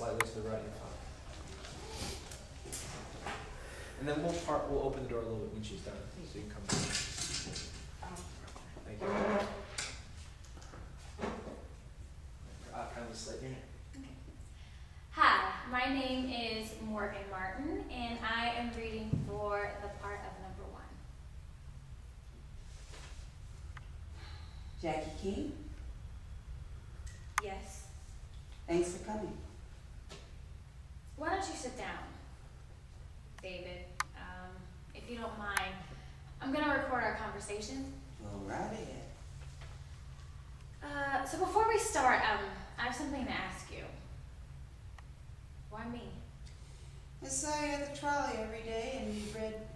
slightly to the right of your father. And then we'll open the door a little bit when she's done, so you can come back. Thank you. Kindly slide your hand. Hi, my name is Morgan Martin, and I am reading for the part of number 1. Jackie King, Yes. thanks for coming. Why don't you sit down, David? If you don't mind, I'm going to record our conversation. Go right ahead. So before we start, I have something to ask you. Why me? I saw you at the trolley every day,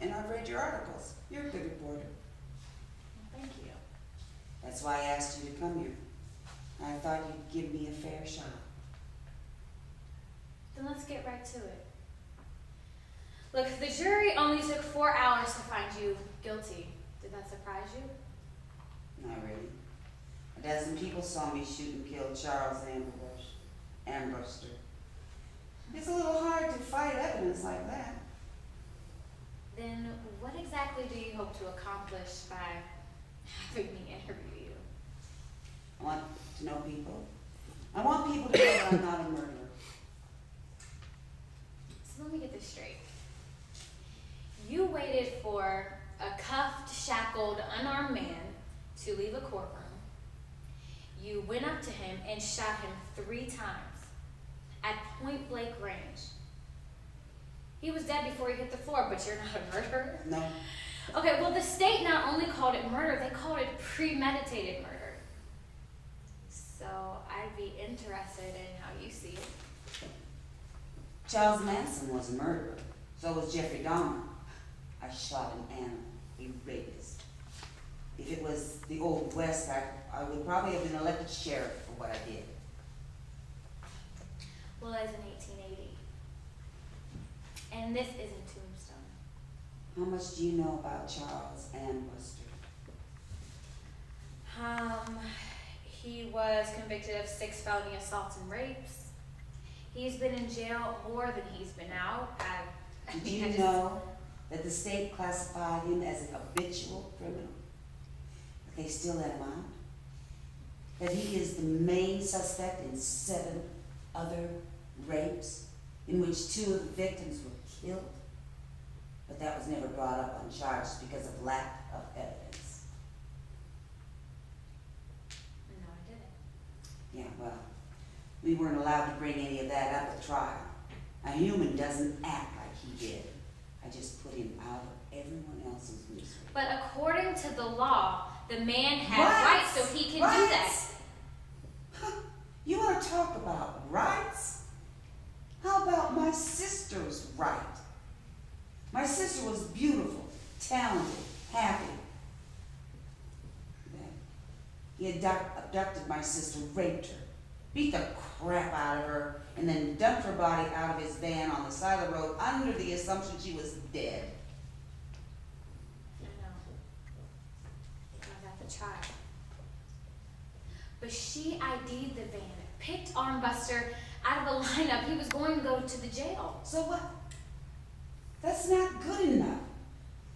and I've read your articles. You're a good reporter. Well, thank you. That's why I asked you to come here. I thought you'd give me a fair shot. Then let's get right to it. Look, the jury only took 4 hours to find you guilty. Did that surprise you? Not really. A dozen people saw me shoot and kill Charles Ambuster. It's a little hard to fight evidence like that. Then what exactly do you hope to accomplish by having me interview you? I want to know people. I want people to know that I'm not a murderer. So let me get this straight. You waited for a cuffed, shackled, unarmed man to leave a courtroom. You went up to him and shot him 3 times at point-blank range. He was dead before he hit the floor, but you're not a murderer? No. Okay, well, the state not only called it murder, they called it premeditated murder. So I'd be interested in how you see it. Charles Manson was a murderer. So was Jeffrey Dahmer. I shot an animal, a rapist. If it was the Old West, I would probably have been elected sheriff for what I did. Well, as in 1880. And this isn't Tombstone. How much do you know about Charles Ambuster? He was convicted of 6 felony assaults and rapes. He's been in jail more than he's been out. Did you know that the state classified him as an habitual criminal? But they still let him out? That he is the main suspect in 7 other rapes, in which 2 of the victims were killed? But that was never brought up on charges because of lack of evidence. No, I didn't. Yeah, well, we weren't allowed to bring any of that up at trial. A human doesn't act like he did. I just put him out of everyone else's misery. But according to the law, the man had rights, so he can do that. Huh. You want to talk about rights? How about my sister's right? My sister was beautiful, talented, happy. Then he abducted my sister, raped her, beat the crap out of her, and then dumped her body out of his van on the side of the road under the assumption she was dead. I know. I was at the trial. But she ID'd the van, picked Armbuster out of the lineup. He was going to go to the jail. So what? That's not good enough.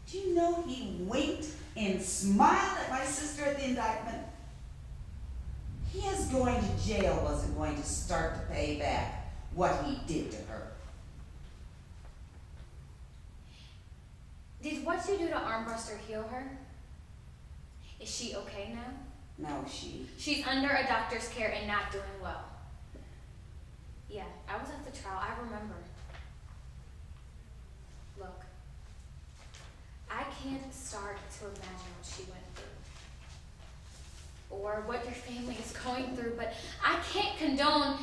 Do you know he winked and smiled at my sister at the indictment? His going to jail wasn't going to start to pay back what he did to her. Did what you do to Armbuster heal her? Is she okay now? No, She's under a doctor's care and not doing well. Yeah, I was at the trial. I remember. Look, I can't start to imagine what she went through or what your family is going through, but I can't condone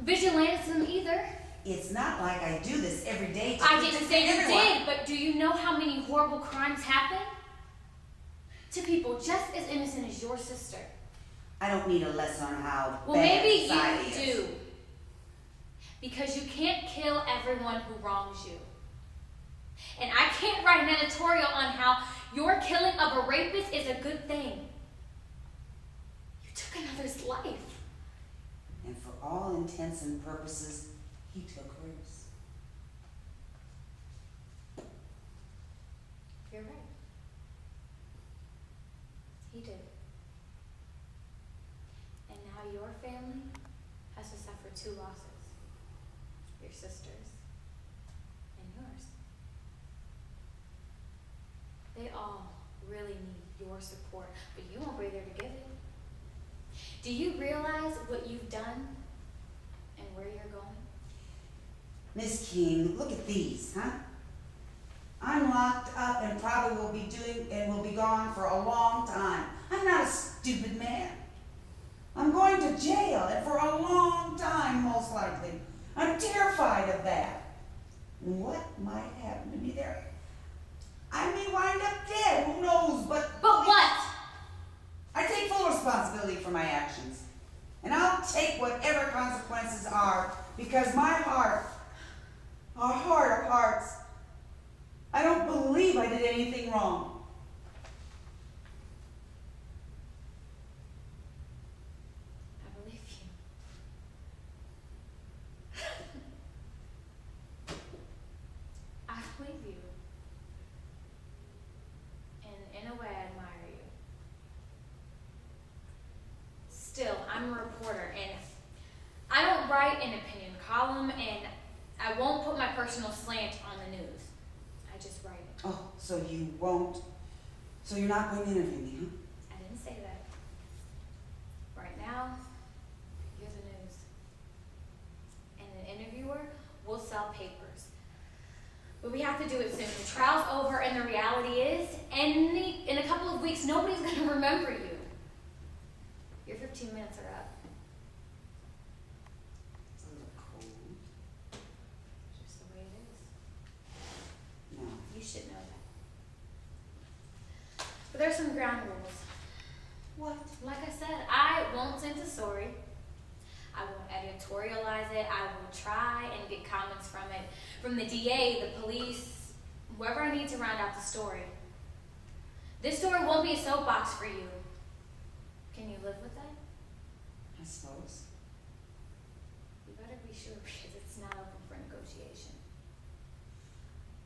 vigilantism either. It's not like I do this every day. I didn't say you did, but do you know how many horrible crimes happen to people just as innocent as your sister? I don't need a lesson on how Well, bad maybe society you is. do. Because you can't kill everyone who wrongs you. And I can't write an editorial on how your killing of a rapist is a good thing. You took another's life. And for all intents and purposes, he took hers. You're right. He did. And now your family has to suffer 2 losses. Your sister's and yours. They all really need your support, but you won't be there to give it. Do you realize what you've done and where you're going? Miss King, look at these, huh? I'm locked up and probably will be gone for a long time. I'm not a stupid man. I'm going to jail and for a long time, most likely. I'm terrified of that. What might happen to me there? I may wind up dead, who knows, but what? I take full responsibility for my actions. And I'll take whatever consequences are, because my heart, our heart of hearts, I don't believe I did anything wrong. I believe you. I believe you. And in a way, I admire you. Still, I'm a reporter, and I don't write an opinion column, and I won't put my personal slant on the news. I just write it. Oh, so you won't, so you're not going to interview me, huh? I didn't say that. Right now, you're the news. And an interviewer will sell papers. But we have to do it soon. The trial's over, and the reality is, in a couple of weeks, nobody's going to remember you. Your 15 minutes are up. It's a little cold. Just the way it is. No. You should know that. But there's some ground rules. What? Like I said, I won't send a story. I won't editorialize it. I will try and get comments from it, from the DA, the police, whoever I need to round out the story. This story won't be a soapbox for you. Can you live with that? I suppose. You better be sure, because it's not open for negotiation.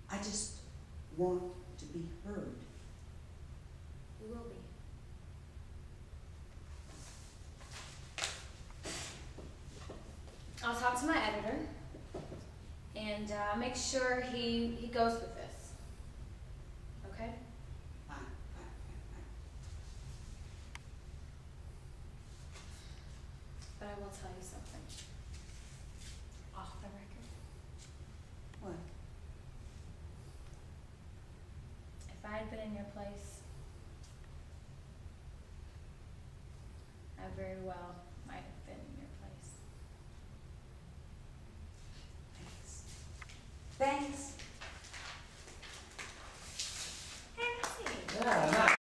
I just want to be heard. You will be. I'll talk to my editor and make sure he goes with this. Okay? Fine. But I will tell you something. Off the record. What? If I had been in your place, I very well